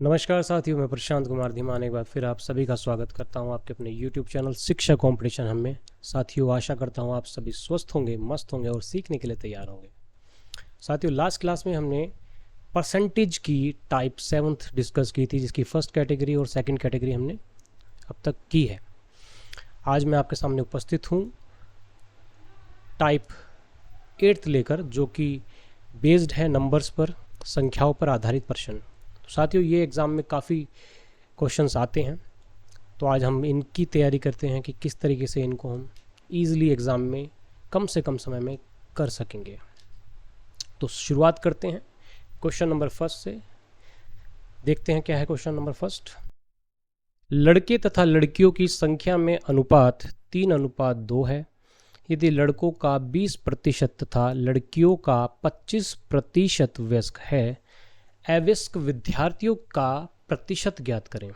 नमस्कार साथियों, मैं प्रशांत कुमार धीमान एक बार फिर आप सभी का स्वागत करता हूं आपके अपने YouTube चैनल शिक्षा कंपटीशन हम में। साथियों, आशा करता हूं आप सभी स्वस्थ होंगे, मस्त होंगे और सीखने के लिए तैयार होंगे। साथियों, लास्ट क्लास में हमने परसेंटेज की टाइप 7th डिस्कस की थी, जिसकी फर्स्ट कैटेगरी और सेकंड कैटेगरी हमने अब तक की है। आज मैं आपके सामने उपस्थित हूँ टाइप 8th लेकर, जो कि बेस्ड है नंबर्स पर, संख्याओं पर आधारित प्रश्न। साथियों, ये एग्ज़ाम में काफ़ी क्वेश्चंस आते हैं, तो आज हम इनकी तैयारी करते हैं कि किस तरीके से इनको हम ईज़िली एग्ज़ाम में कम से कम समय में कर सकेंगे। तो शुरुआत करते हैं क्वेश्चन नंबर फर्स्ट से। देखते हैं क्या है क्वेश्चन नंबर फर्स्ट। लड़के तथा लड़कियों की संख्या में अनुपात 3:2 है। यदि लड़कों का 20% तथा लड़कियों का 25% वयस्क है, अवयस्क विद्यार्थियों का प्रतिशत ज्ञात करें।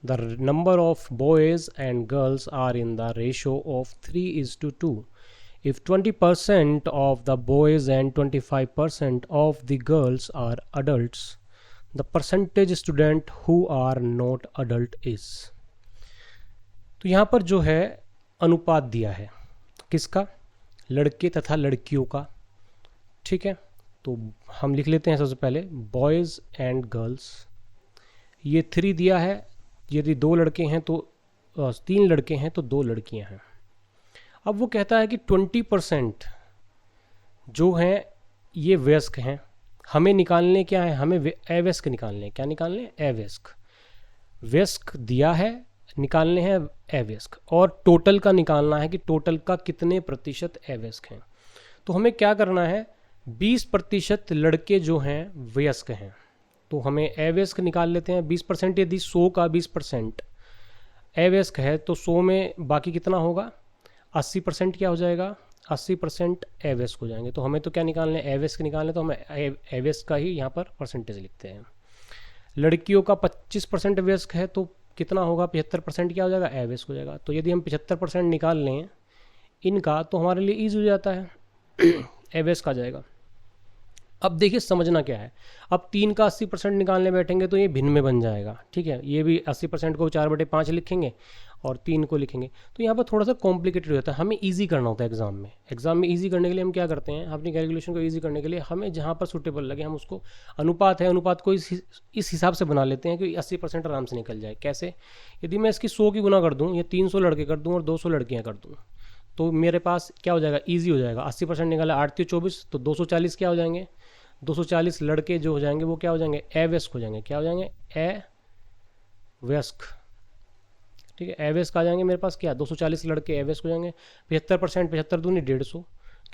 The number of boys and girls are in the ratio of 3:2. If 20% of the boys and 25% of the girls are adults, the percentage student who are not adult is। तो यहाँ पर जो है अनुपात दिया है किसका? लड़के तथा लड़कियों का। ठीक है, तो हम लिख लेते हैं सबसे पहले बॉयज़ एंड गर्ल्स। ये 3 दिया है। यदि 2 लड़के हैं तो 3 लड़के हैं तो 2 लड़कियां हैं। अब वो कहता है कि 20% जो हैं ये वयस्क हैं। हमें निकालने क्या है? हमें अवयस्क निकालने। क्या निकालने? अवयस्क। वयस्क दिया है, निकालने हैं अवयस्क, और टोटल का निकालना है कि टोटल का कितने प्रतिशत अवयस्क हैं। तो हमें क्या करना है? 20% लड़के जो हैं वयस्क हैं, तो हमें अवयस्क निकाल लेते हैं। 20% यदि 100 का 20% अवयस्क है तो 100 में बाकी कितना होगा? 80% क्या हो जाएगा? 80% अवयस्क हो जाएंगे। तो हमें तो क्या निकालना है? अवयस्क निकालना है, तो हमें अवयस्क का ही यहाँ पर परसेंटेज लिखते हैं। लड़कियों का 25% वयस्क है तो कितना होगा? 75% क्या हो जाएगा? अवयस्क हो जाएगा। तो यदि हम 75% निकाल लें इनका तो हमारे लिए ईजी हो जाता है, अवयस्क आ जाएगा। अब देखिए समझना क्या है। अब 3 का 80% निकालने बैठेंगे तो ये भिन्न में बन जाएगा। ठीक है, ये भी 80% को 4/5 लिखेंगे और 3 को लिखेंगे, तो यहाँ पर थोड़ा सा कॉम्प्लिकेटेड हो जाता है। हमें इजी करना होता है एग्जाम में। एग्जाम में इजी करने के लिए हम क्या करते हैं? अपनी कैलकुलेशन को इजी करने के लिए हमें जहाँ पर सूटेबल लगे हम उसको, अनुपात है, अनुपात को इस हिसाब से बना लेते हैं कि 80% आराम से निकल जाए। कैसे? यदि मैं इसकी 100 की गुना कर दूँ, या 300 लड़के कर दूँ और 200 लड़कियाँ कर दूँ, तो मेरे पास क्या हो जाएगा? ईजी हो जाएगा। 80% निकाला, 8 × 24, तो 240 क्या हो जाएंगे? 240 लड़के जो हो जाएंगे वो क्या हो जाएंगे? अवयस्क हो जाएंगे। क्या हो जाएंगे? अवयस्क। ठीक है, अवयस्क आ जाएंगे मेरे पास। क्या? 240 लड़के अवयस्क हो जाएंगे। 75%, 75 दूनी 150,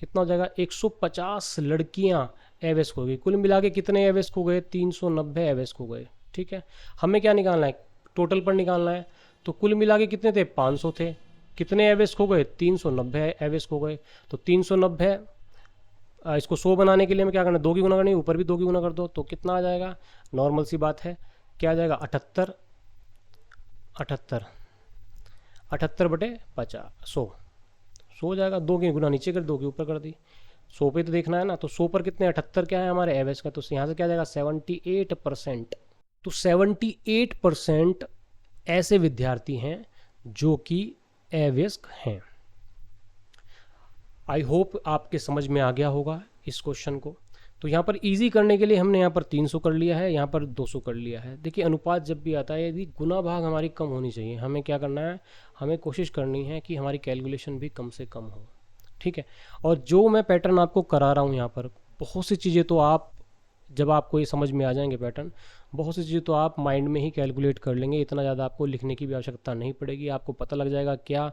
कितना हो जाएगा? 150 लड़कियां अवयस्क हो गई। कुल मिला के कितने अवयस्क हो गए? 390 अवयस्क हो गए। ठीक है, हमें क्या निकालना है? टोटल पर निकालना है। तो कुल मिला के कितने थे? 500 थे। कितने अवयस्क हो गए? 390 अवयस्क हो गए। तो 390, इसको 100 बनाने के लिए हमें क्या करना है? 2 की गुना करनी है, ऊपर भी 2 की गुना कर दो, तो कितना आ जाएगा? नॉर्मल सी बात है, क्या आ जाएगा? 78। 78 78/50, 100 हो जाएगा। 2 की गुना नीचे कर, 2 के ऊपर कर दी। 100 पे तो देखना है ना, तो 100 पर कितने? 78 क्या है हमारे एवरेज का, तो यहाँ से क्या जाएगा? 78%। तो 78% ऐसे विद्यार्थी हैं जो कि अवयस्क हैं। आई होप आपके समझ में आ गया होगा इस क्वेश्चन को। तो यहाँ पर इजी करने के लिए हमने यहाँ पर 300 कर लिया है, यहाँ पर 200 कर लिया है। देखिए, अनुपात जब भी आता है, यदि गुना भाग हमारी कम होनी चाहिए, हमें क्या करना है? हमें कोशिश करनी है कि हमारी कैलकुलेशन भी कम से कम हो। ठीक है, और जो मैं पैटर्न आपको करा रहा हूँ यहाँ पर, बहुत सी चीज़ें तो आप, जब आपको ये समझ में आ जाएंगे पैटर्न, बहुत सी चीज़ें तो आप माइंड में ही कैलकुलेट कर लेंगे। इतना ज़्यादा आपको लिखने की भी आवश्यकता नहीं पड़ेगी। आपको पता लग जाएगा क्या?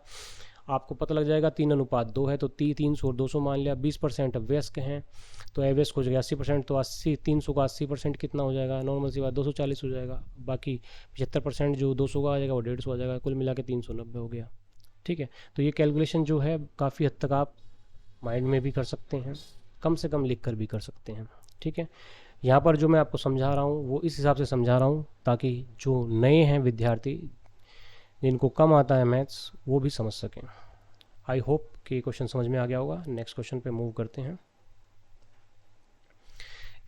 आपको पता लग जाएगा 3:2 है, तो 300 और 200 मान लिया। 20% वयस्क हैं तो अवयस्क हो जाएगा 80%, तो 80, 300 का 80% कितना हो जाएगा? नॉर्मल सी बात 240 हो जाएगा। बाकी 75% जो 200 का आ जाएगा वो 150 आ जाएगा। कुल मिला के 390 हो गया। ठीक है, तो ये कैलकुलेशन जो है काफ़ी हद तक आप माइंड में भी कर सकते हैं, कम से कम लिख कर भी कर सकते हैं। ठीक है, यहाँ पर जो मैं आपको समझा रहा हूँ वो इस हिसाब से समझा रहा हूँ ताकि जो नए हैं विद्यार्थी, जिनको कम आता है मैथ्स, वो भी समझ सकें। आई होप कि क्वेश्चन समझ में आ गया होगा। नेक्स्ट क्वेश्चन पे मूव करते हैं।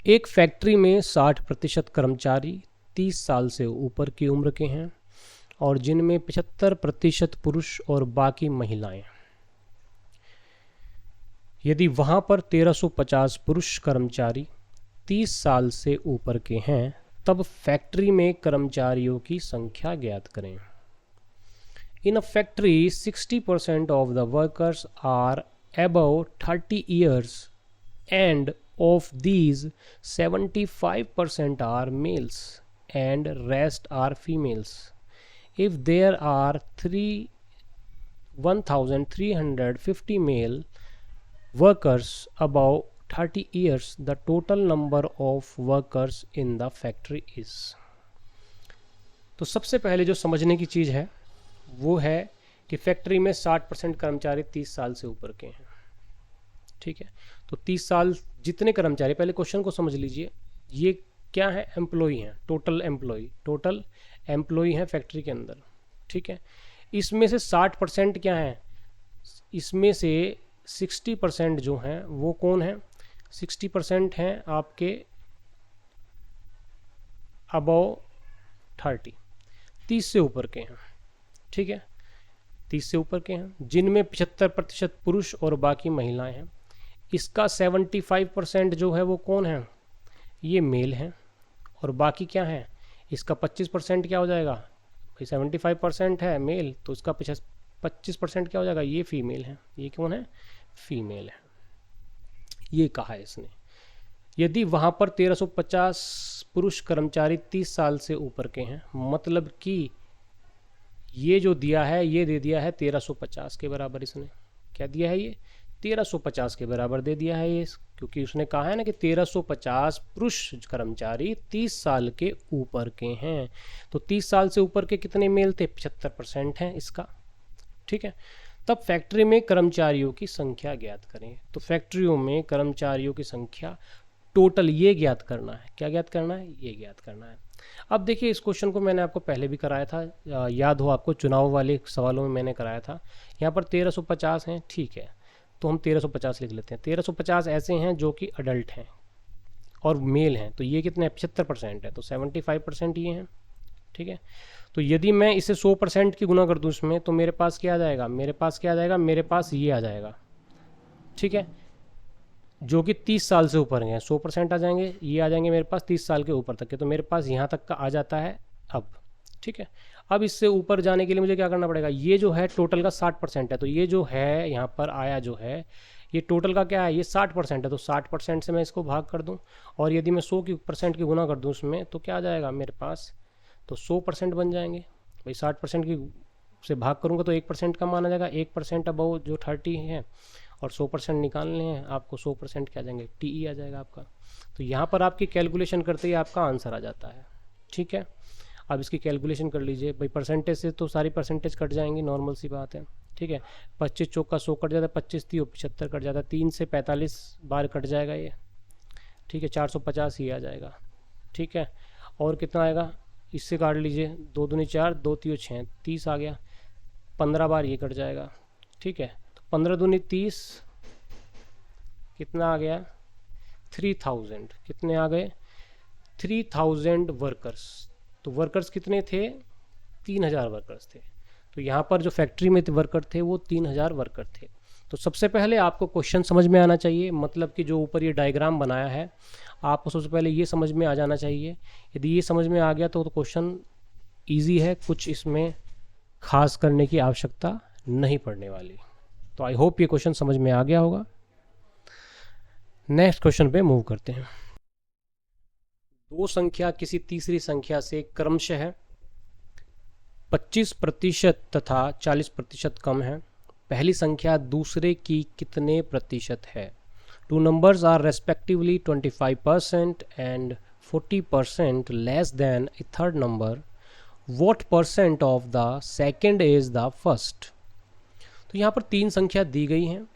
एक फैक्ट्री में 60% कर्मचारी 30 साल से ऊपर की उम्र के हैं और जिनमें 75% पुरुष और बाकी महिलाएं। यदि वहां पर 1350 पुरुष कर्मचारी 30 साल से ऊपर के हैं, तब फैक्ट्री में कर्मचारियों की संख्या ज्ञात करें। In a factory 60% of the workers are above 30 years and of these 75% are males and rest are females. If there are 1350 male workers above 30 years, the total number of workers in the factory is. तो सबसे पहले जो समझने की चीज़ है वो है कि फैक्ट्री में 60% कर्मचारी 30 साल से ऊपर के हैं। ठीक है, तो 30 साल जितने कर्मचारी, पहले क्वेश्चन को समझ लीजिए, ये क्या है, एम्प्लॉई हैं, टोटल एम्प्लॉई हैं फैक्ट्री के अंदर। ठीक है, इसमें से 60% क्या है, इसमें से 60% जो हैं वो कौन है, 60% हैं आपके अबव 30 से ऊपर के हैं। ठीक है, 30 से ऊपर के हैं, जिनमें 75% पुरुष और बाकी महिलाएं हैं। इसका 75% जो है वो कौन है, ये मेल हैं, और बाकी क्या है, इसका 25% क्या हो जाएगा, भाई 75% है मेल, तो इसका 25% क्या हो जाएगा, ये फीमेल है। ये कौन है, फीमेल है। ये कहा है इसने। यदि वहाँ पर 1350 पुरुष कर्मचारी 30 साल से ऊपर के हैं, मतलब कि ये जो दिया है ये दे दिया है 1350 के बराबर। इसने क्या दिया है, ये 1350 के बराबर दे दिया है ये, क्योंकि उसने कहा है ना कि 1350 पुरुष कर्मचारी 30 साल के ऊपर के हैं। तो 30 साल से ऊपर के कितने मेल थे, 75% हैं इसका। ठीक है, तब फैक्ट्री में कर्मचारियों की संख्या ज्ञात करें। तो फैक्ट्रियों में कर्मचारियों की संख्या टोटल ये ज्ञात करना है। क्या ज्ञात करना है, ये ज्ञात करना है। अब देखिए, इस क्वेश्चन को मैंने आपको पहले भी कराया था, याद हो आपको, चुनाव वाले सवालों में मैंने कराया था। यहाँ पर 1350 हैं, ठीक है, तो हम 1350 लिख लेते हैं। 1350 ऐसे हैं जो कि अडल्ट हैं और मेल हैं, तो ये कितने, 75% है, तो 75% ये हैं। ठीक है, तो यदि मैं इसे 100% की गुना कर दूँ इसमें, तो मेरे पास क्या आ जाएगा, मेरे पास ये आ जाएगा। ठीक है, जो कि 30 साल से ऊपर हैं, 100% आ जाएंगे, ये आ जाएंगे मेरे पास 30 साल के ऊपर तक के, तो मेरे पास यहाँ तक का आ जाता है अब। ठीक है, अब इससे ऊपर जाने के लिए मुझे क्या करना पड़ेगा, ये जो है टोटल का 60% है, तो ये जो है यहाँ पर आया जो है ये टोटल का क्या है, ये 60% है, तो 60% से मैं इसको भाग कर दूँ, और यदि मैं 100% की गुना कर दूँ उसमें, तो क्या आ जाएगा मेरे पास, तो 100% बन जाएंगे। भाई 60% की से भाग करूँगा तो 1% का मान आ जाएगा, 1% अबव जो 30 है, और 100% निकालने हैं आपको, 100% क्या आ जाएंगे, TE आ जाएगा आपका। तो यहाँ पर आपकी कैलकुलेशन करते ही आपका आंसर आ जाता है। ठीक है, अब इसकी कैलकुलेशन कर लीजिए। भाई परसेंटेज से तो सारी परसेंटेज कट जाएंगी, नॉर्मल सी बात है। ठीक है, 25 चौका 100 कट जाता है, 25 30 75 कट जाता है, 3 से 45 बार कट जाएगा ये। ठीक है, 450 ही आ जाएगा। ठीक है, और कितना आएगा, इससे काट लीजिए, 2 दूनी 4, 2 3 6, 30 आ गया, 15 बार ये कट जाएगा। ठीक है, तो 15 दूनी 30, कितना आ गया, 3000। कितने आ गए, 3000 वर्कर्स। तो वर्कर्स कितने थे, 3000 वर्कर्स थे। तो यहाँ पर जो फैक्ट्री में वर्कर थे वो 3000 वर्कर थे। तो सबसे पहले आपको क्वेश्चन समझ में आना चाहिए, मतलब कि जो ऊपर ये डायग्राम बनाया है आपको सबसे पहले ये समझ में आ जाना चाहिए। यदि ये समझ में आ गया तो क्वेश्चन ईजी है, कुछ इसमें खास करने की आवश्यकता नहीं पड़ने वाली। तो आई होप ये क्वेश्चन समझ में आ गया होगा। नेक्स्ट क्वेश्चन पे मूव करते हैं। दो संख्या किसी तीसरी संख्या से क्रमशः 25% तथा 40% कम है। पहली संख्या दूसरे की कितने प्रतिशत है? Two numbers are respectively 25% and 40% less than a third number. What percent of the second is the first? तो यहाँ पर 3 संख्या दी गई हैं।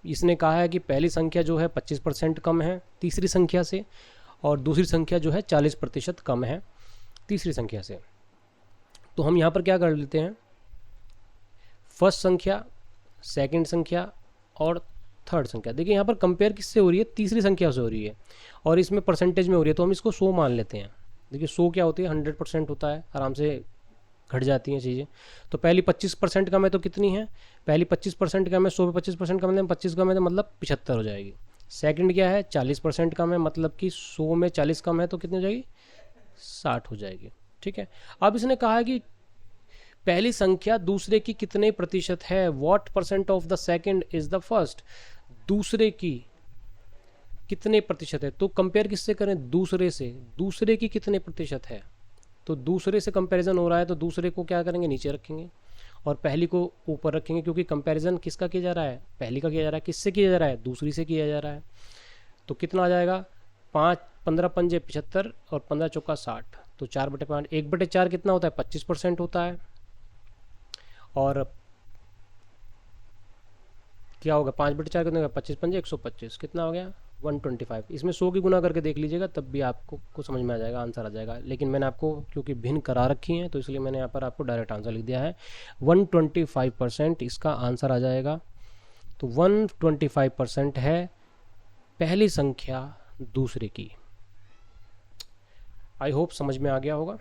इसने कहा है कि पहली संख्या जो है 25% कम है तीसरी संख्या से, और दूसरी संख्या जो है 40% कम है तीसरी संख्या से। तो हम यहाँ पर क्या कर लेते हैं, फर्स्ट संख्या, सेकंड संख्या और थर्ड संख्या। देखिए यहाँ पर कंपेयर किससे हो रही है, तीसरी संख्या से हो रही है, और इसमें परसेंटेज में हो रही है, तो हम इसको 100 मान लेते हैं। देखिए 100 क्या होती है, 100% होता है, आराम से घट जाती हैं चीज़ें। तो पहली 25% कम है तो कितनी है, पहली 25% कम है, 100 पे 25% कम है, 25 कम है तो मतलब 75 हो जाएगी। सेकंड क्या है, 40% कम है, मतलब कि 100 में 40 कम है तो कितनी हो जाएगी, 60 हो जाएगी। ठीक है। अब इसने कहा है कि पहली संख्या दूसरे की कितने प्रतिशत है, what percent of the second is the first, दूसरे की कितने प्रतिशत है। तो कंपेयर किससे करें, दूसरे से, दूसरे की कितने प्रतिशत है, तो दूसरे से कंपैरिजन हो रहा है तो दूसरे को क्या करेंगे, नीचे रखेंगे और पहली को ऊपर रखेंगे, क्योंकि कंपैरिजन किसका किया जा रहा है, पहली का किया जा रहा है, किससे किया जा रहा है, दूसरी से किया जा रहा है। तो कितना आ जाएगा, 15 पंजे 75 और 15 चौका 60, तो 4/5, 1/4 कितना होता है, 25% होता है। और क्या होगा, 5/4 कितना होगा, 25 पंजे 125, कितना हो गया 125। इसमें 100 की गुना करके देख लीजिएगा, तब भी आपको को समझ में आ जाएगा, आंसर आ जाएगा। लेकिन मैंने आपको क्योंकि भिन्न करा रखी हैं तो इसलिए मैंने यहाँ पर आपको डायरेक्ट आंसर लिख दिया है, 125% इसका आंसर आ जाएगा। तो 125% है पहली संख्या दूसरे की। आई होप समझ में आ गया होगा।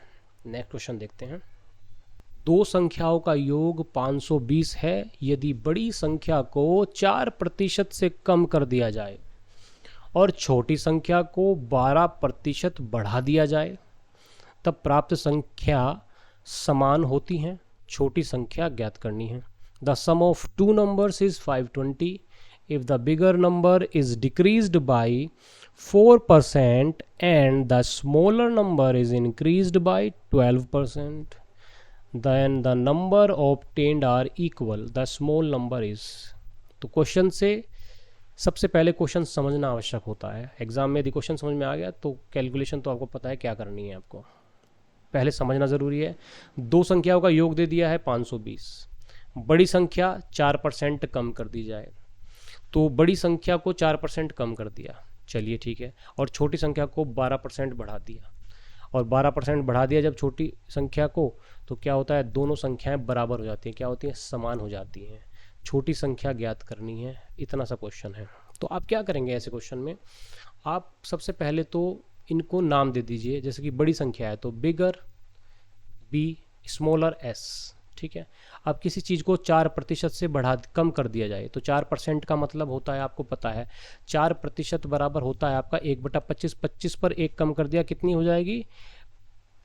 नेक्स्ट क्वेश्चन देखते हैं। दो संख्याओं का योग 520 है, यदि बड़ी संख्या को 4% से कम कर दिया जाए और छोटी संख्या को 12% बढ़ा दिया जाए, तब प्राप्त संख्या समान होती हैं। छोटी संख्या ज्ञात करनी है। The sum of two numbers is 520 if the bigger number is decreased by 4% and the smaller number is increased by 12%, then the number obtained are equal, the small number is। तो क्वेश्चन से सबसे पहले question समझना आवश्यक होता है। Exam में यदि क्वेश्चन समझ में आ गया तो कैलकुलेशन तो आपको पता है क्या करनी है, आपको पहले समझना ज़रूरी है। दो संख्याओं का योग दे दिया है 520, बड़ी संख्या 4% कम कर दी जाए, तो बड़ी संख्या को 4% कम कर दिया, चलिए ठीक है, और छोटी संख्या को 12% बढ़ा दिया, और 12% बढ़ा दिया जब छोटी संख्या को, तो क्या होता है, दोनों संख्याएं बराबर हो जाती हैं, क्या होती हैं, समान हो जाती हैं। छोटी संख्या ज्ञात करनी है, इतना सा क्वेश्चन है। तो आप क्या करेंगे ऐसे क्वेश्चन में, आप सबसे पहले तो इनको नाम दे दीजिए। जैसे कि बड़ी संख्या है तो बिगर बी, स्मॉलर एस, ठीक है। अब किसी चीज़ को 4% से कम कर दिया जाए, तो 4% का मतलब होता है, आपको पता है 4% बराबर होता है आपका 1/25, 25 पर 1 कम कर दिया, कितनी हो जाएगी,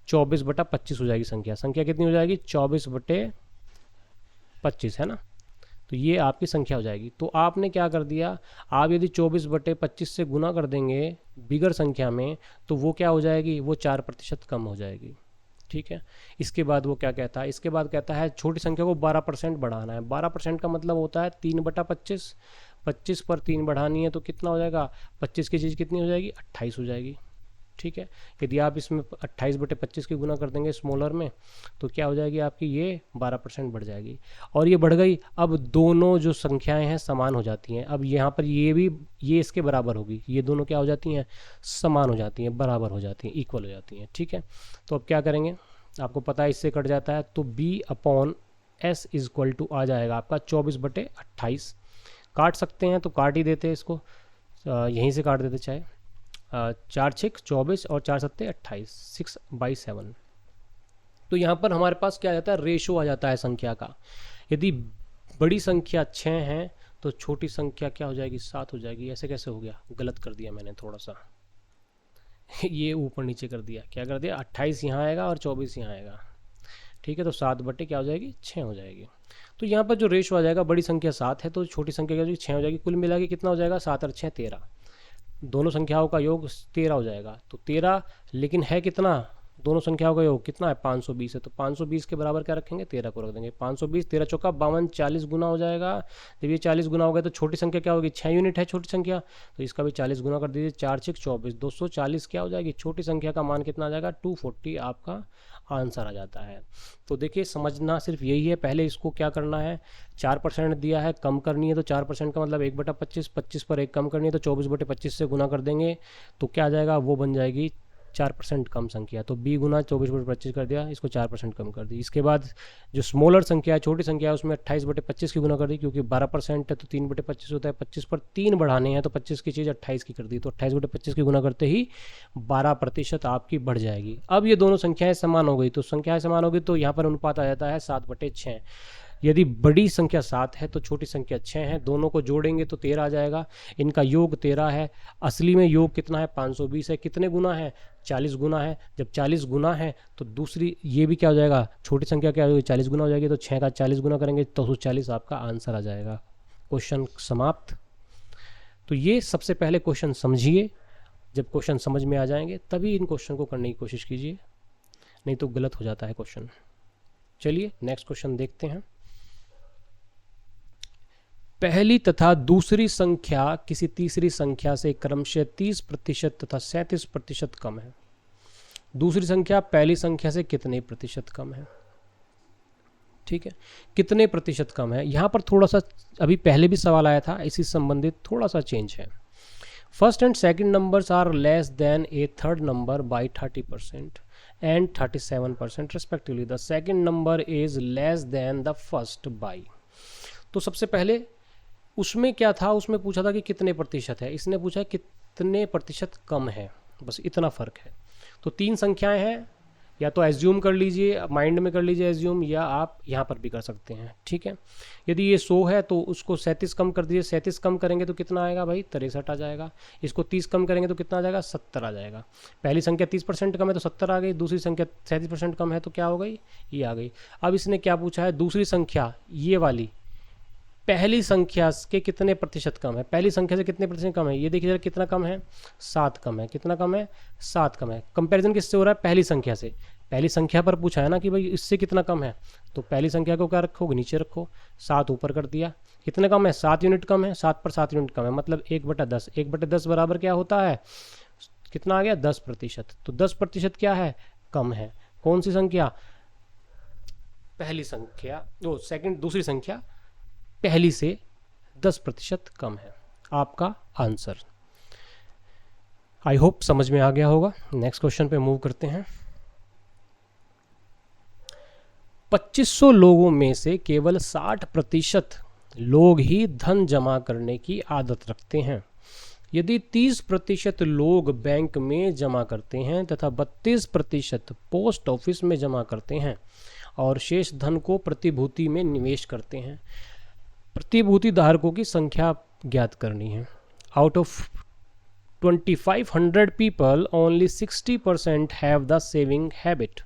24/25 हो जाएगी संख्या कितनी हो जाएगी, 24/25 है ना। तो ये आपकी संख्या हो जाएगी। तो आपने क्या कर दिया, आप यदि 24/25 से गुना कर देंगे बिगर संख्या में, तो वो क्या हो जाएगी, वो 4% कम हो जाएगी, ठीक है। इसके बाद वो क्या कहता है, इसके बाद कहता है छोटी संख्या को 12% बढ़ाना है। 12% का मतलब होता है 3/25, 25 पर 3 बढ़ानी है तो कितना हो जाएगा, 25 की चीज़ कितनी हो जाएगी, 28 हो जाएगी, ठीक है। यदि आप इसमें 28/25 की गुना कर देंगे स्मॉलर में, तो क्या हो जाएगी आपकी, ये 12% बढ़ जाएगी, और ये बढ़ गई। अब दोनों जो संख्याएं हैं समान हो जाती हैं। अब यहाँ पर ये इसके बराबर होगी, ये दोनों क्या हो जाती हैं, समान हो जाती हैं, बराबर हो जाती हैं, इक्वल हो जाती हैं, ठीक है। तो अब क्या करेंगे, आपको पता है इससे कट जाता है, तो B/S इक्वल टू आ जाएगा आपका 24/28। काट सकते हैं तो काट ही देते हैं इसको, यहीं से काट देते चाहे, 4×6 24 और 4×7 28, 6/7। तो यहाँ पर हमारे पास क्या आ जाता है, रेशो आ जाता है संख्या का। यदि बड़ी संख्या 6 है तो छोटी संख्या क्या हो जाएगी, 7 हो जाएगी। ऐसे कैसे हो गया, गलत कर दिया मैंने थोड़ा सा ये ऊपर नीचे कर दिया, क्या कर दिया, 28 यहाँ आएगा और 24 यहाँ आएगा, ठीक है। तो 7 क्या हो जाएगी, 6 हो जाएगी। तो यहाँ पर जो रेशो आ जाएगा, बड़ी संख्या 7 है तो छोटी संख्या क्या हो जाएगी, 6 हो जाएगी। कुल मिला के कितना हो जाएगा, 7 और 6 13, दोनों संख्याओं का योग 13 हो जाएगा। तो 13, लेकिन है कितना, दोनों संख्याओं का योग कितना है, 520 है, तो 520 के बराबर क्या रखेंगे, 13 को रख देंगे। 520, 13 चौका 52, 40 गुना हो जाएगा। जब ये 40 गुना हो गया तो छोटी संख्या क्या होगी, 6 यूनिट है छोटी संख्या, तो इसका भी 40 गुना कर दीजिए। 4×6 24, 240 क्या हो जाएगी, छोटी संख्या का मान कितना आ जाएगा, 240 आपका आंसर आ जाता है। तो देखिए समझना सिर्फ यही है, पहले इसको क्या करना है, 4% दिया है, कम करनी है, तो 4% का मतलब 1/25, 25 पर 1 कम करनी है तो 24/25 से गुना कर देंगे, तो क्या आ जाएगा, वो बन जाएगी 4% कम संख्या, तो b गुना 24/25 कर दिया, इसको 4% कम कर दी। इसके बाद जो स्मॉलर संख्या है, छोटी संख्या है, उसमें 28/25 की गुना कर दी, क्योंकि 12% है तो 3/25 होता है, 25 पर 3 बढ़ाने हैं तो 25 की चीज़ 28 की कर दी, तो 28/25 की गुना करते ही 12% आपकी बढ़ जाएगी। अब ये दोनों संख्याएं समान हो गई, तो संख्याएं समान हो गई तो यहाँ पर अनुपात आ जाता है 7/6। यदि बड़ी संख्या 7 है तो छोटी संख्या 6 है, दोनों को जोड़ेंगे तो 13 आ जाएगा, इनका योग 13 है। असली में योग कितना है? 520 है। कितने गुना है? 40 गुना है। जब 40 गुना है तो दूसरी ये भी क्या हो जाएगा? छोटी संख्या क्या होगी? 40 गुना हो जाएगी, तो 6 का 40 गुना करेंगे तो 240 आपका आंसर आ जाएगा। क्वेश्चन समाप्त। तो ये सबसे पहले क्वेश्चन समझिए, जब क्वेश्चन समझ में आ जाएंगे तभी इन क्वेश्चन को करने की कोशिश कीजिए, नहीं तो गलत हो जाता है क्वेश्चन। चलिए नेक्स्ट क्वेश्चन देखते हैं। पहली तथा दूसरी संख्या किसी तीसरी संख्या से क्रमशः 30% तथा 37% कम है। दूसरी संख्या पहली संख्या से कितने प्रतिशत कम है? ठीक है, कितने प्रतिशत कम है। यहाँ पर थोड़ा सा अभी पहले भी सवाल आया था, इसी संबंधित थोड़ा सा चेंज है। First and second numbers are less than a third number by 30% and 37% respectively. The second number is less than the first by. तो सबसे पहले उसमें क्या था, उसमें पूछा था कि कितने प्रतिशत है, इसने पूछा कितने प्रतिशत कम है, बस इतना फर्क है। तो 3 संख्याएं हैं, या तो एज्यूम कर लीजिए, माइंड में कर लीजिए एज्यूम, या आप यहाँ पर भी कर सकते हैं। ठीक है, यदि ये 100 है तो उसको 37 कम कर दीजिए, 37 कम करेंगे तो कितना आएगा भाई? 63 आ जाएगा। इसको 30 कम करेंगे तो कितना आ जाएगा? 70 आ जाएगा। पहली संख्या 30% कम है तो 70 आ गई, दूसरी संख्या 37% कम है तो क्या हो गई? ये आ गई। अब इसने क्या पूछा है? दूसरी संख्या ये वाली पहली संख्या के कितने प्रतिशत कम है, पहली संख्या से कितने प्रतिशत कम है। ये देखिए जरा कितना कम है? 7 कम है। कितना कम है? 7 कम है। कंपैरिजन किससे हो रहा है? पहली संख्या से। पहली संख्या पर पूछा है ना कि भाई इससे कितना कम है, तो पहली संख्या को क्या रखोगे? नीचे रखो, 7 ऊपर कर दिया। कितने कम है? 7 यूनिट कम है। 7 पर 7 यूनिट कम है, मतलब 1/10। 1/10 बराबर क्या होता है? कितना आ गया? 10%। तो 10% क्या है? कम है। कौन सी संख्या? पहली संख्या, दूसरी संख्या पहली से 10% कम है। आपका आंसर। आई होप समझ में आ गया होगा। नेक्स्ट क्वेश्चन पे मूव करते हैं। 2500 लोगों में से केवल 60% लोग ही धन जमा करने की आदत रखते हैं। यदि 30% लोग बैंक में जमा करते हैं तथा 32% पोस्ट ऑफिस में जमा करते हैं और शेष धन को प्रतिभूति में निवेश करते हैं, प्रतिभूति धारकों की संख्या ज्ञात करनी है। Out of 2500 people only 60% have the saving habit.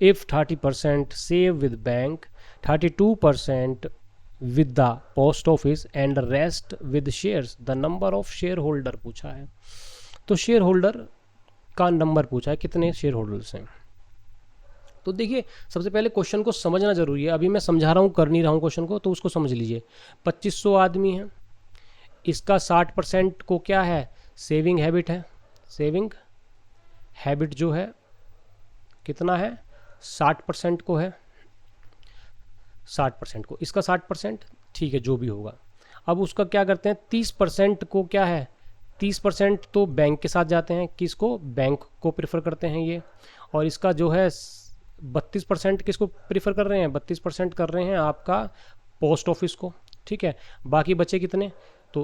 If 30% save with bank, 32% with the post office and rest with shares, the number of shareholder पूछा है। तो शेयर होल्डर का नंबर पूछा है, कितने शेयर होल्डर्स हैं। तो देखिए सबसे पहले क्वेश्चन को समझना जरूरी है। अभी मैं समझा रहा हूँ, कर नहीं रहा हूँ क्वेश्चन को, तो उसको समझ लीजिए। 2500 आदमी हैं, इसका 60% को क्या है? सेविंग हैबिट है। सेविंग हैबिट जो है कितना है? 60% को है, 60% को, इसका 60%, ठीक है जो भी होगा। अब उसका क्या करते हैं? 30% को क्या है? 30% तो बैंक के साथ जाते हैं, किसको? बैंक को प्रेफर करते हैं ये। और इसका जो है 32% किसको प्रीफर कर रहे हैं? 32% कर रहे हैं आपका पोस्ट ऑफिस को। ठीक है, बाकी बचे कितने? तो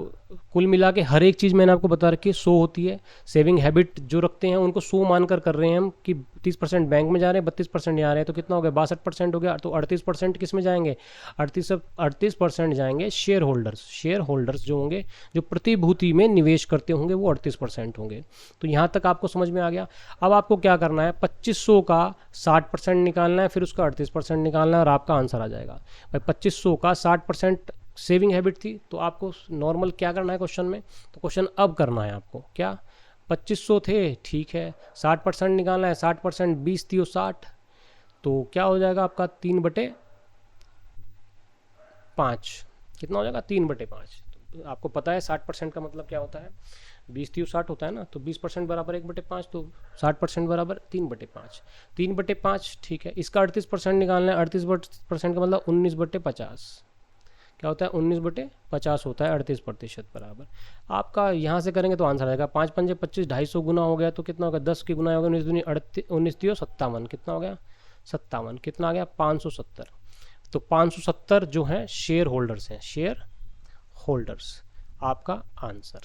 कुल मिला के हर एक चीज़ मैंने आपको बता रखी है 100 होती है। सेविंग हैबिट जो रखते हैं उनको 100 मानकर कर रहे हैं हम कि 30% बैंक में जा रहे हैं, 32% यहाँ आ रहे हैं, तो कितना हो गया? 62% हो गया। तो 38% किस में जाएंगे? 38% जाएंगे शेयर होल्डर्स। शेयर होल्डर्स जो होंगे, जो प्रतिभूति में निवेश करते होंगे, वो 38% होंगे। तो यहाँ तक आपको समझ में आ गया। अब आपको क्या करना है? 2500 का 60% निकालना है, फिर उसका 38% निकालना है और आपका आंसर आ जाएगा। भाई 2500 का 60% सेविंग हैबिट थी, तो आपको नॉर्मल क्या करना है क्वेश्चन में? तो क्वेश्चन अब करना है आपको क्या? 2500 थे, ठीक है, 60% निकालना है। 60% 20 थी और 60, तो क्या हो जाएगा आपका? 3/5। कितना हो जाएगा? 3/5। तो आपको पता है 60% का मतलब क्या होता है? 20 थी और 60 होता है ना, तो 20% बराबर 1/5, तो 60% बराबर 3/5। 3/5 ठीक है। इसका 38% निकालना है। 38% का मतलब 19/50। क्या होता है 19/50 होता है 38% बराबर। आपका यहाँ से करेंगे तो आंसर आएगा 5 पंजे 25, 250 गुना हो गया तो कितना होगा 10 की गुना हो गया 19 दूनी 19 तियो 57, कितना हो गया 57, कितना आ गया 570। तो 570 जो है शेयर होल्डर्स हैं, शेयर होल्डर्स आपका आंसर।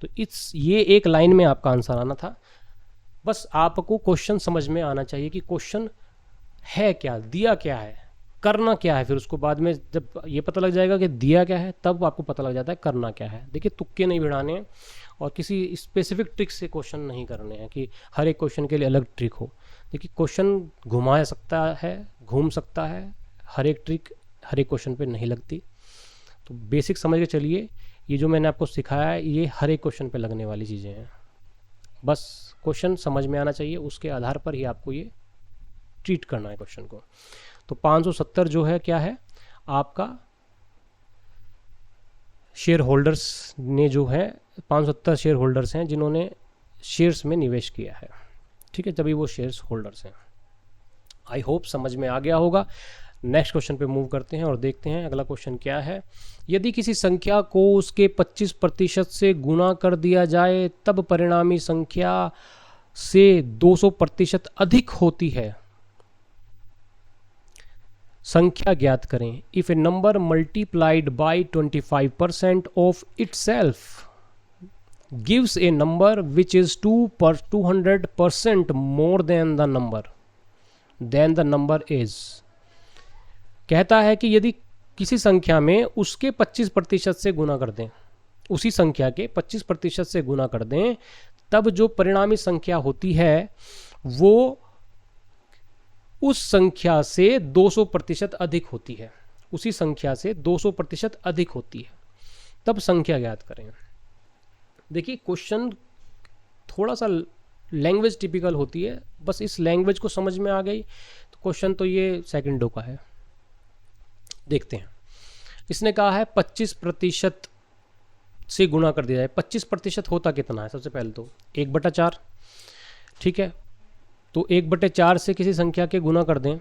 तो ये एक लाइन में आपका आंसर आना था। बस आपको क्वेश्चन समझ में आना चाहिए कि क्वेश्चन है क्या, दिया क्या है, करना क्या है। फिर उसको बाद में जब ये पता लग जाएगा कि दिया क्या है तब आपको पता लग जाता है करना क्या है। देखिए तुक्के नहीं भिड़ाने हैं और किसी स्पेसिफिक ट्रिक से क्वेश्चन नहीं करने हैं कि हर एक क्वेश्चन के लिए अलग ट्रिक हो। देखिए क्वेश्चन घुमा सकता है, घूम सकता है, हर एक ट्रिक हर एक क्वेश्चन पे नहीं लगती। तो बेसिक समझ के चलिए, ये जो मैंने आपको सिखाया है ये हर एक क्वेश्चन पे लगने वाली चीज़ें हैं। बस क्वेश्चन समझ में आना चाहिए, उसके आधार पर ही आपको ये ट्रीट करना है क्वेश्चन को। तो 570 जो है क्या है आपका शेयर होल्डर्स ने जो है 570 शेयर होल्डर्स हैं जिन्होंने शेयर्स में निवेश किया है, ठीक है, तभी वो शेयर्स होल्डर्स हैं। आई होप समझ में आ गया होगा। नेक्स्ट क्वेश्चन पे मूव करते हैं और देखते हैं अगला क्वेश्चन क्या है। यदि किसी संख्या को उसके 25% से गुना कर दिया जाए तब परिणामी संख्या से 200% अधिक होती है, संख्या ज्ञात करें। If A number multiplied by 25% of itself gives A number which is 200% more than the number is. कहता है कि यदि किसी संख्या में उसके 25% से गुना कर दें, उसी संख्या के 25% से गुना कर दें, तब जो परिणामी संख्या होती है वो उस संख्या से 200% अधिक होती है, उसी संख्या से 200% अधिक होती है, तब संख्या ज्ञात करें। देखिए क्वेश्चन थोड़ा सा लैंग्वेज टिपिकल होती है, बस इस लैंग्वेज को समझ में आ गई तो क्वेश्चन तो ये सेकंडों का है। देखते हैं, इसने कहा है 25% से गुणा कर दिया जाए। 25% होता कितना है, सबसे पहले तो 1/4, ठीक है। तो 1/4 से किसी संख्या के गुना कर दें,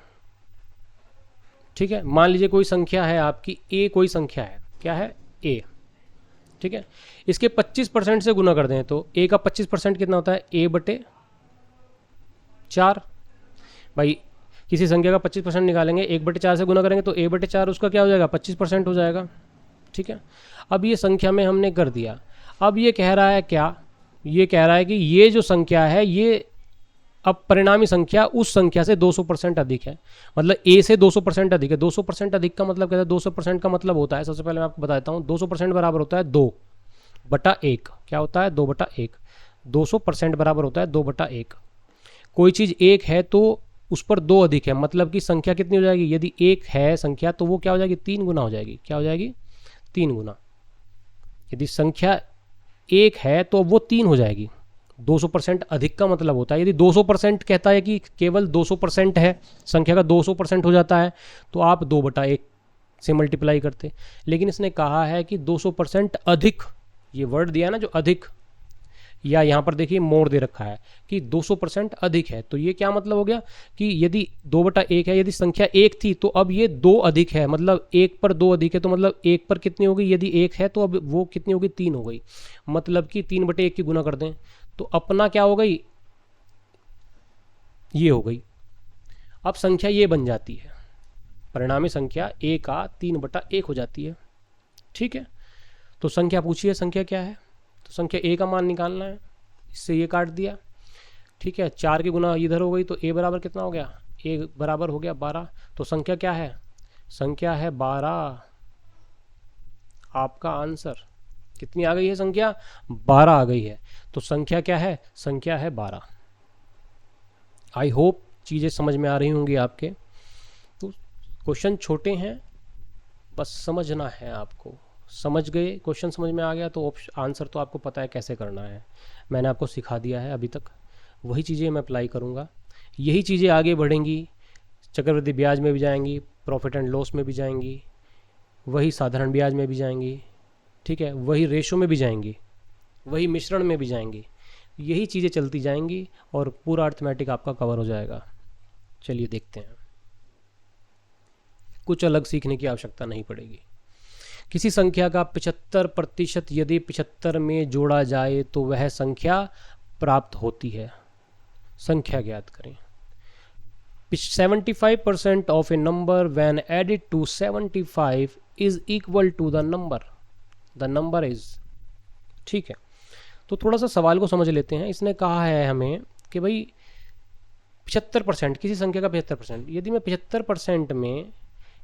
ठीक है। मान लीजिए कोई संख्या है आपकी ए, कोई संख्या है, क्या है ए, ठीक है। इसके 25% से गुना कर दें तो ए का 25% कितना होता है a/4। भाई किसी संख्या का 25% निकालेंगे, 1/4 से गुना करेंगे तो a/4 उसका क्या हो जाएगा 25% हो जाएगा, ठीक है। अब ये संख्या में हमने कर दिया। अब ये कह रहा है क्या, ये कह रहा है कि ये जो संख्या है ये अब परिणामी संख्या उस संख्या से 200% अधिक है, मतलब a से 200% अधिक है। 200% अधिक का मतलब क्या है, 200% का मतलब होता है, सबसे पहले मैं आपको बताता हूँ, 200% बराबर होता है 2/1। क्या होता है 2/1। 200% बराबर होता है 2/1। कोई चीज़ 1 है तो उस पर 2 अधिक है, मतलब कि संख्या कितनी हो जाएगी, यदि 1 है संख्या तो वो क्या हो जाएगी 3 गुना हो जाएगी। क्या हो जाएगी 3 गुना। यदि संख्या 1 है तो वो 3 हो जाएगी। 200% अधिक का मतलब होता है, यदि 200% कहता है कि केवल 200% है, संख्या का 200% हो जाता है तो आप 2/1 से मल्टीप्लाई करते। लेकिन इसने कहा है कि 200% अधिक, ये वर्ड दिया है ना जो अधिक, या यहाँ पर देखिए मोड़ दे रखा है कि 200% अधिक है, तो ये क्या मतलब हो गया कि यदि 2/1 है, यदि संख्या 1 थी तो अब ये 2 अधिक है, मतलब 1 पर 2 अधिक है, तो मतलब 1 पर कितनी होगी, यदि 1 है तो अब वो कितनी होगी 3 हो गई, मतलब कि 3/1 की गुना कर दें तो अपना क्या हो गई, ये हो गई। अब संख्या ये बन जाती है, परिणामी संख्या a का 3/1 हो जाती है, ठीक है। तो संख्या पूछिए, संख्या क्या है, तो संख्या a का मान निकालना है, इससे ये काट दिया, ठीक है। 4 की गुना इधर हो गई तो a बराबर कितना हो गया, a बराबर हो गया 12। तो संख्या क्या है, संख्या है 12, आपका आंसर। कितनी आ गई है संख्या, 12 आ गई है। तो संख्या क्या है, संख्या है 12। आई होप चीज़ें समझ में आ रही होंगी आपके। तो क्वेश्चन छोटे हैं, बस समझना है आपको। समझ गए, क्वेश्चन समझ में आ गया तो आंसर तो आपको पता है कैसे करना है, मैंने आपको सिखा दिया है अभी तक। वही चीज़ें मैं अप्लाई करूँगा, यही चीज़ें आगे बढ़ेंगी, चक्रवृद्धि ब्याज में भी जाएंगी, प्रॉफिट एंड लॉस में भी जाएंगी, वही साधारण ब्याज में भी जाएंगी, ठीक है, वही रेशो में भी जाएंगी, वही मिश्रण में भी जाएंगी। यही चीज़ें चलती जाएंगी और पूरा अर्थमेटिक आपका कवर हो जाएगा। चलिए देखते हैं, कुछ अलग सीखने की आवश्यकता नहीं पड़ेगी। किसी संख्या का 75% यदि 75 में जोड़ा जाए तो वह संख्या प्राप्त होती है। संख्या ज्ञात करें। 75% of a number when added to 75 is equal to the number. The number is, ठीक है। तो थोड़ा सा सवाल को समझ लेते हैं। इसने कहा है हमें कि भाई 75%, किसी संख्या का 75%, यदि मैं 75% में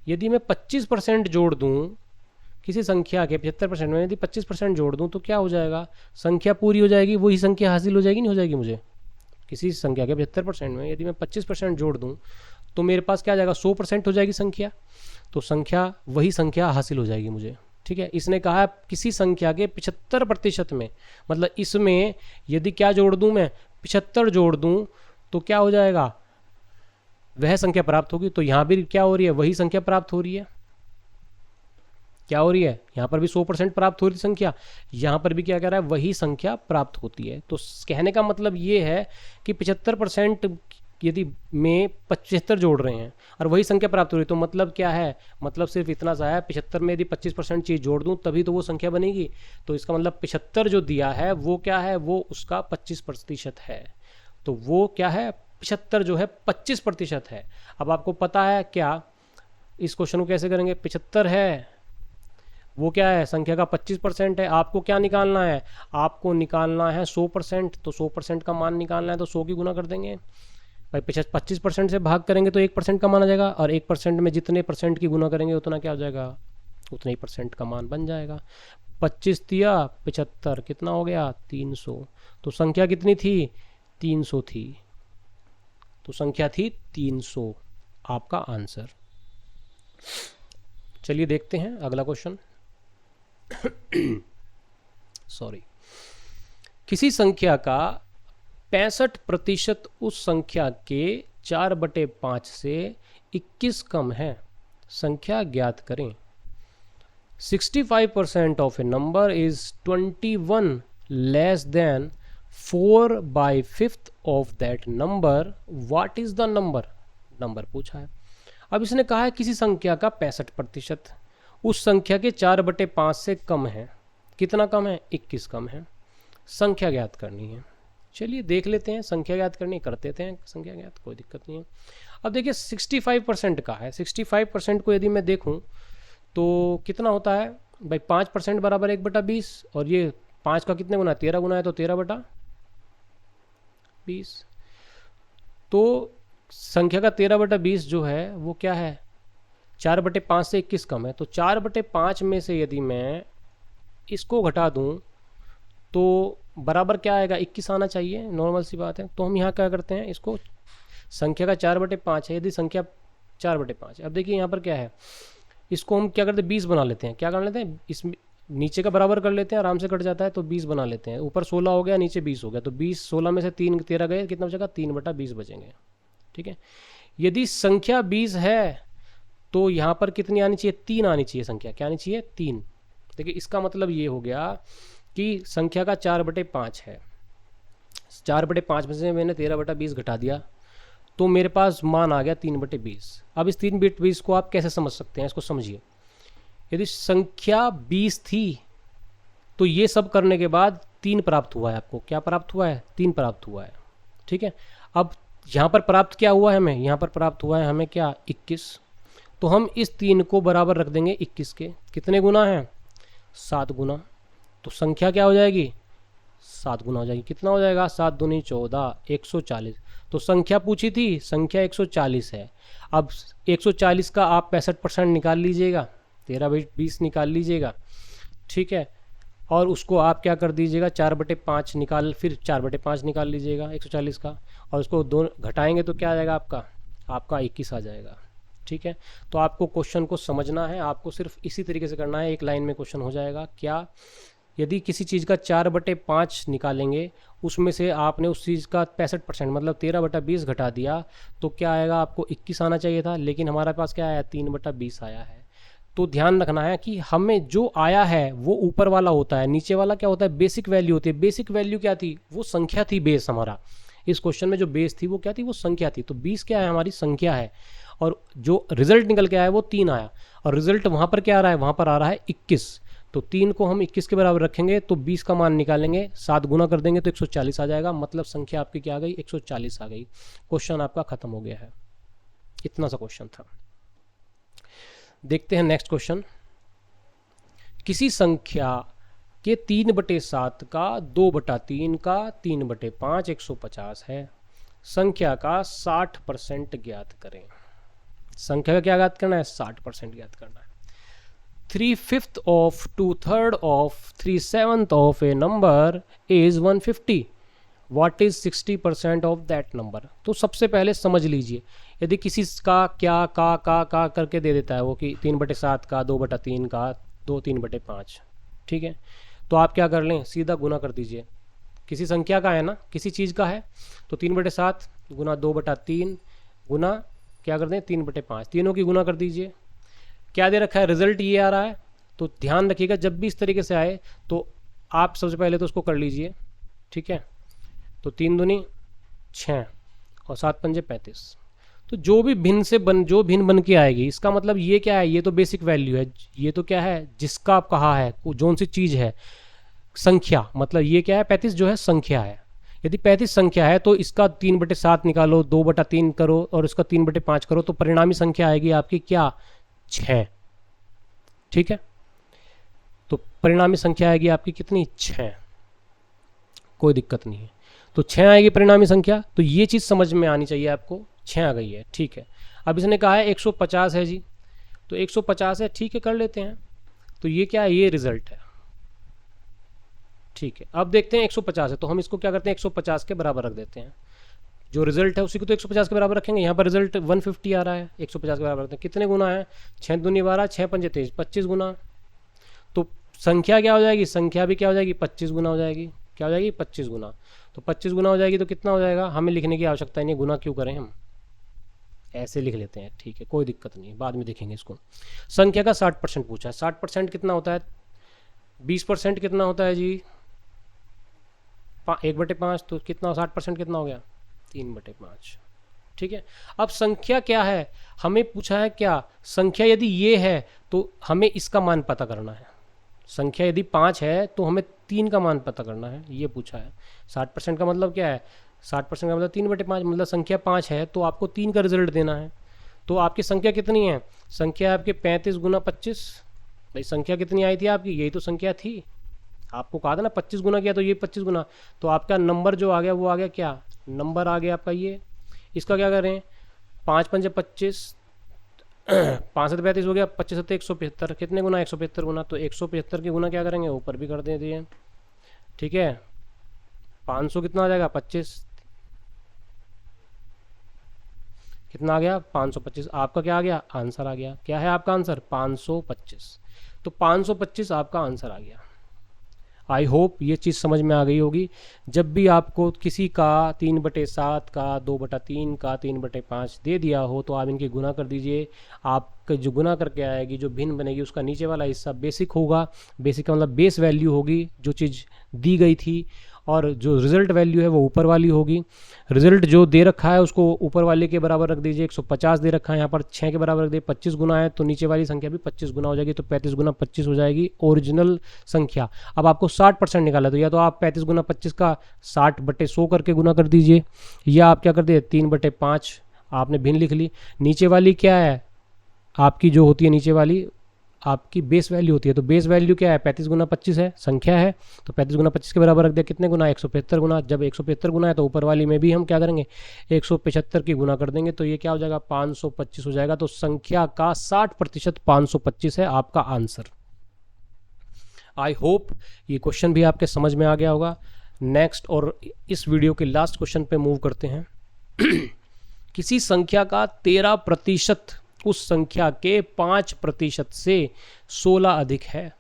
यदि मैं 25% जोड़ दूं, किसी संख्या के 75% में यदि 25% जोड़ दूं तो क्या हो जाएगा? संख्या पूरी हो जाएगी, वही संख्या हासिल हो जाएगी, नहीं हो जाएगी मुझे? किसी संख्या के 75% में यदि मैं 25% जोड़ दूं तो मेरे पास क्या आ जाएगा? 100% हो जाएगी संख्या, तो संख्या वही संख्या हासिल हो जाएगी मुझे। ठीक है, इसने कहा है किसी संख्या के 75% में, मतलब इसमें यदि क्या जोड़ दूं मैं? 75 जोड़ दूं तो क्या हो जाएगा? वह संख्या प्राप्त होगी। तो यहाँ भी क्या हो रही है? वही संख्या प्राप्त हो रही है। क्या हो रही है? यहाँ पर भी 100% प्राप्त हो रही संख्या, यहाँ पर भी क्या कह रहा है? वही संख्या प्राप्त होती है। तो कहने का मतलब ये है कि 75% यदि में 75 जोड़ रहे हैं और वही संख्या प्राप्त हो रही है, तो मतलब क्या है? मतलब सिर्फ इतना सा है, 75 में यदि 25% चीज़ जोड़ दूं तभी तो वो संख्या बनेगी। तो इसका मतलब 75 जो दिया है वो क्या है? वो उसका 25% है। तो वो क्या है? 75 जो है 25% है। अब आपको पता है क्या इस क्वेश्चन को कैसे करेंगे? 75 है, वो क्या है? संख्या का 25% है। आपको क्या निकालना है? आपको निकालना है 100%। तो 100% का मान निकालना है तो 100 की गुना कर देंगे भाई। 25% से भाग करेंगे तो 1% का मान आ जाएगा, और 1% में जितने परसेंट की गुना करेंगे उतना क्या हो जाएगा? उतने ही % का मान बन जाएगा। 25 दिया 75, कितना हो गया? 300। तो संख्या कितनी थी? 300 थी। तो संख्या थी 300, आपका आंसर। चलिए देखते हैं अगला क्वेश्चन। सॉरी। किसी संख्या का 65% उस संख्या के 4/5 से 21 कम है। संख्या ज्ञात करें। 65% of a number is 21 less than 4/5 of that number. What is the number? Number पूछा है। अब इसने कहा है किसी संख्या का 65% उस संख्या के 4/5 से कम है। कितना कम है? 21 कम है। संख्या ज्ञात करनी है। चलिए देख लेते हैं, संख्या ज्ञात करनी कर देते हैं संख्या ज्ञात, कोई दिक्कत नहीं है। अब देखिए 65% का है। 65% को यदि मैं देखूं तो कितना होता है भाई? 5% बराबर 1/20, और ये 5 का कितने गुना है? 13 गुना है, तो 13/20। तो संख्या का 13/20 जो है वो क्या है? 4/5 से 21 कम है। तो 4/5 में से यदि मैं इसको घटा दूं तो बराबर क्या आएगा? 21 आना चाहिए, नॉर्मल सी बात है। तो हम यहाँ क्या करते हैं? इसको संख्या का 4/5 है, यदि संख्या 4/5 है। अब देखिए यहाँ पर क्या है, इसको हम क्या करते हैं? 20 बना लेते हैं। क्या कर लेते हैं? इस नीचे का बराबर कर लेते हैं, आराम से कट जाता है। तो 20 बना लेते हैं। ऊपर 16 हो गया, नीचे 20 हो गया। तो 20 16 में से 3 13 गए, कितना बचेगा? 3/20 बचेंगे। ठीक है, यदि संख्या 20 है तो यहाँ पर कितनी आनी चाहिए? 3 आनी चाहिए। संख्या क्या आनी चाहिए? 3। देखिए इसका मतलब ये हो गया कि संख्या का 4/5 है। 4/5 में से मैंने 13/20 घटा दिया तो मेरे पास मान आ गया 3/20। अब इस 3/20 को आप कैसे समझ सकते हैं? इसको समझिए। यदि संख्या 20 थी तो ये सब करने के बाद 3 प्राप्त हुआ है आपको। क्या प्राप्त हुआ है? 3 प्राप्त हुआ है। ठीक है, अब यहाँ पर प्राप्त क्या हुआ है हमें? यहाँ पर प्राप्त हुआ है हमें क्या? 21। तो हम इस 3 को बराबर रख देंगे 21 के। कितने गुना है? 7 गुना। तो संख्या क्या हो जाएगी? 7 गुना हो जाएगी। कितना हो जाएगा? 7 दूनी 14, 140। तो संख्या पूछी थी, संख्या 140 है। अब 140 का आप 65% निकाल लीजिएगा, 13/20 निकाल लीजिएगा। ठीक है, और उसको आप क्या कर दीजिएगा? 4/5 निकाल, फिर 4/5 निकाल लीजिएगा 140 का, और उसको 2 घटाएंगे तो क्या आ जाएगा? आपका 21 आ जाएगा। ठीक है, तो आपको क्वेश्चन को समझना है, आपको सिर्फ इसी तरीके से करना है। एक लाइन में क्वेश्चन हो जाएगा। क्या? यदि किसी चीज़ का 4/5 निकालेंगे, उसमें से आपने उस चीज़ का 65% मतलब 13/20 घटा दिया तो क्या आएगा? आपको 21 आना चाहिए था, लेकिन हमारे पास क्या आया? 3/20 आया है। तो ध्यान रखना है कि हमें जो आया है वो ऊपर वाला होता है, नीचे वाला क्या होता है? बेसिक वैल्यू होती है। बेसिक वैल्यू क्या थी? वो संख्या थी। बेस हमारा इस क्वेश्चन में जो बेस थी वो क्या थी? वो संख्या थी। तो 20 क्या है? हमारी संख्या है। और जो रिजल्ट निकल के आया वो 3 आया, और रिजल्ट वहाँ पर क्या आ रहा है, वहाँ पर आ रहा है 21। तो 3 को हम 21 के बराबर रखेंगे तो 20 का मान निकालेंगे, 7 गुना कर देंगे तो 140 आ जाएगा, मतलब संख्या आपकी क्या आ गई, 140 आ गई। क्वेश्चन आपका खत्म हो गया है। इतना सा क्वेश्चन था। देखते हैं नेक्स्ट क्वेश्चन। किसी संख्या के 3/7 का 2/3 का 3/5 150 है। संख्या का 60% ज्ञात करें। संख्या का क्या ज्ञात करना है, 60% ज्ञात करना है। 3/5 of 2/3 of 3/7 of a number is 150। What is 60% of that number. तो सबसे पहले समझ लीजिए, यदि किसी का क्या का करके दे देता है वो कि 3/7 का 2/3 का 3/5, ठीक है, तो आप क्या कर लें, सीधा गुना कर दीजिए। किसी संख्या का है ना, किसी चीज़ का है, तो 3/7 गुना 2/3 गुना क्या कर दें 3/5, तीनों की गुना कर दीजिए। क्या दे रखा है, रिजल्ट ये आ रहा है। तो ध्यान रखिएगा जब भी इस तरीके से आए तो आप सबसे पहले तो उसको कर लीजिए, ठीक है। तो 3 दूनी 6 और 7 पंजे 35। तो जो भिन्न बन के आएगी, इसका मतलब ये क्या है, ये तो बेसिक वैल्यू है। ये तो क्या है, जिसका आप कहा है, जोन सी चीज़ है, संख्या, मतलब ये क्या है, 35 जो है संख्या है। यदि 35 संख्या है तो इसका 3/7 निकालो, 2/3 करो और इसका 3/5 करो, तो परिणामी संख्या आएगी आपकी क्या, 6, ठीक है। तो परिणामी संख्या आएगी आपकी कितनी, 6। कोई दिक्कत नहीं है, तो 6 आएगी परिणामी संख्या। तो ये चीज़ समझ में आनी चाहिए आपको, 6 आ गई है, ठीक है। अब इसने कहा है 150 है जी, तो 150 है, ठीक है, कर लेते हैं। तो ये क्या है, ये रिजल्ट है, ठीक है। अब देखते हैं 150 है, तो हम इसको क्या करते हैं, 150 के बराबर रख देते हैं। जो रिजल्ट है उसी को तो 150 के बराबर रखेंगे। यहाँ पर रिजल्ट 150 आ रहा है, 150 के बराबर रखते हैं। कितने गुना है, 6 दूनी 12, 6 पंजे 23, 25 गुना। तो संख्या क्या हो जाएगी, संख्या भी क्या हो जाएगी, 25 गुना हो जाएगी। क्या हो जाएगी, 25 गुना। तो 25 गुना हो जाएगी तो कितना हो जाएगा, हमें लिखने की आवश्यकता नहीं, गुना क्यों करें, हम ऐसे लिख लेते हैं, ठीक है, कोई दिक्कत नहीं, बाद में देखेंगे इसको। संख्या का 60% पूछा है, 60% कितना होता है, 20% कितना होता है जी, 1/5, तो कितना 60% कितना हो गया, 3/5, ठीक है। अब संख्या क्या है, हमें पूछा है क्या, संख्या यदि ये है तो हमें इसका मान पता करना है। संख्या यदि 5 है तो हमें 3 का मान पता करना है, ये पूछा है। 60% का मतलब क्या है, 60% का मतलब 3/5, मतलब संख्या 5 है तो आपको 3 का रिजल्ट देना है। तो आपकी संख्या कितनी है, संख्या आपके 35 गुना 25। भाई संख्या कितनी आई थी आपकी, यही तो संख्या थी, आपको कहा था ना 25 गुना किया तो ये 25 गुना। तो आपका नंबर जो आ गया वो आ गया क्या, नंबर आ गया आपका ये। इसका क्या करें, 5 पंजे 25, 5 से 35 हो गया, 25 से 175, कितने गुना, 175 गुना। तो 175 के गुना क्या करेंगे, ऊपर भी कर दे दिए, ठीक है। 500 कितना आ जाएगा, 25, कितना आ गया, 525। आपका क्या आ गया, आंसर आ गया। क्या है आपका आंसर, 525। तो 525 आपका आंसर आ गया। आई होप ये चीज़ समझ में आ गई होगी। जब भी आपको किसी का 3/7 का 2/3 का 3/5 दे दिया हो तो आप इनकी गुना कर दीजिए। आपका जो गुना करके आएगी, जो भिन्न बनेगी, उसका नीचे वाला हिस्सा बेसिक होगा। बेसिक का मतलब बेस वैल्यू होगी जो चीज़ दी गई थी, और जो रिजल्ट वैल्यू है वो ऊपर वाली होगी। रिजल्ट जो दे रखा है उसको ऊपर वाले के बराबर रख दीजिए। 150 दे रखा है, यहाँ पर 6 के बराबर रख दिए। 25 गुना है तो नीचे वाली संख्या भी 25 गुना हो जाएगी, तो 35 गुना 25 हो जाएगी ओरिजिनल संख्या। अब आपको 60% निकाला, तो या तो आप 35 गुना 25 का 60/100 करके गुना कर दीजिए, या आप क्या कर दिए 3/5 आपने भिन्न लिख ली। नीचे वाली क्या है आपकी, जो होती है नीचे वाली आपकी बेस वैल्यू होती है। तो बेस वैल्यू क्या है, 35 गुना 25 है, संख्या है, तो 35 गुना 25 के बराबर रख दिया। कितने गुना, 175 गुना। जब 175 गुना है तो ऊपर वाली में भी हम क्या करेंगे, 175 की गुना कर देंगे, तो ये क्या हो जाएगा, 525 हो जाएगा। तो संख्या का 60% 525 है आपका आंसर। आई होप ये क्वेश्चन भी आपके समझ में आ गया होगा। नेक्स्ट और इस वीडियो के लास्ट क्वेश्चन पे मूव करते हैं। किसी संख्या का 13% उस संख्या के 5% से 16 अधिक है।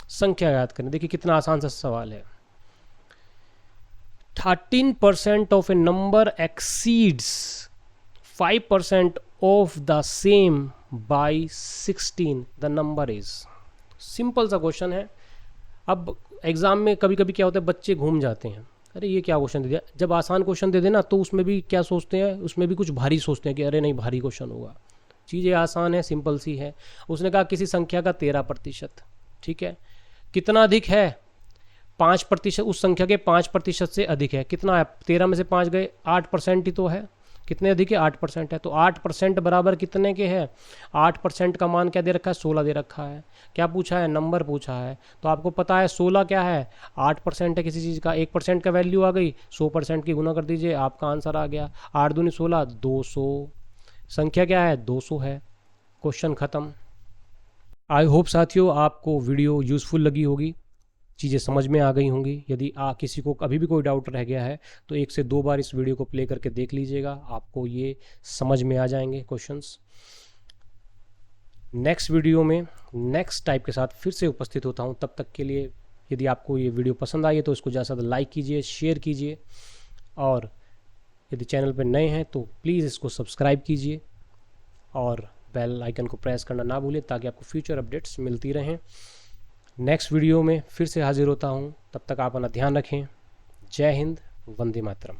संख्या याद करें, देखिए कितना आसान सा सवाल है। 13% of a number exceeds 5% of the same by 16, the number is. Simple सा क्वेश्चन है। अब एग्जाम में कभी कभी क्या होता है, बच्चे घूम जाते हैं, अरे ये क्या क्वेश्चन दे दिया। जब आसान क्वेश्चन दे देना तो उसमें भी क्या सोचते हैं, उसमें भी कुछ भारी सोचते हैं कि अरे नहीं भारी क्वेश्चन होगा। चीज़ें आसान है, सिंपल सी है। उसने कहा किसी संख्या का 13%, ठीक है, कितना अधिक है, 5%, उस संख्या के 5% से अधिक है। कितना है, 13 में से 5 गए, 8% ही तो है। कितने अधिक है, 8% है। तो 8% बराबर कितने के है, 8% का मान क्या दे रखा है, 16 दे रखा है। क्या पूछा है, नंबर पूछा है। तो आपको पता है 16 क्या है, 8% है किसी चीज़ का। 1% का वैल्यू आ गई, 100% की गुना कर दीजिए, आपका आंसर आ गया। 8 दूनी 16, 200। संख्या क्या है, 200 है। क्वेश्चन ख़त्म। आई होप साथियों आपको वीडियो यूज़फुल लगी होगी, चीज़ें समझ में आ गई होंगी। यदि किसी को अभी भी कोई डाउट रह गया है तो 1 से 2 बार इस वीडियो को प्ले करके देख लीजिएगा, आपको ये समझ में आ जाएंगे क्वेश्चंस। नेक्स्ट वीडियो में नेक्स्ट टाइप के साथ फिर से उपस्थित होता हूँ। तब तक के लिए यदि आपको ये वीडियो पसंद आई है तो इसको ज़्यादा से ज़्यादा लाइक कीजिए, शेयर कीजिए, और यदि चैनल पर नए हैं तो प्लीज़ इसको सब्सक्राइब कीजिए और बेल आइकन को प्रेस करना ना भूलें ताकि आपको फ्यूचर अपडेट्स मिलती रहें। नेक्स्ट वीडियो में फिर से हाजिर होता हूँ, तब तक आप अपना ध्यान रखें। जय हिंद, वंदे मातरम।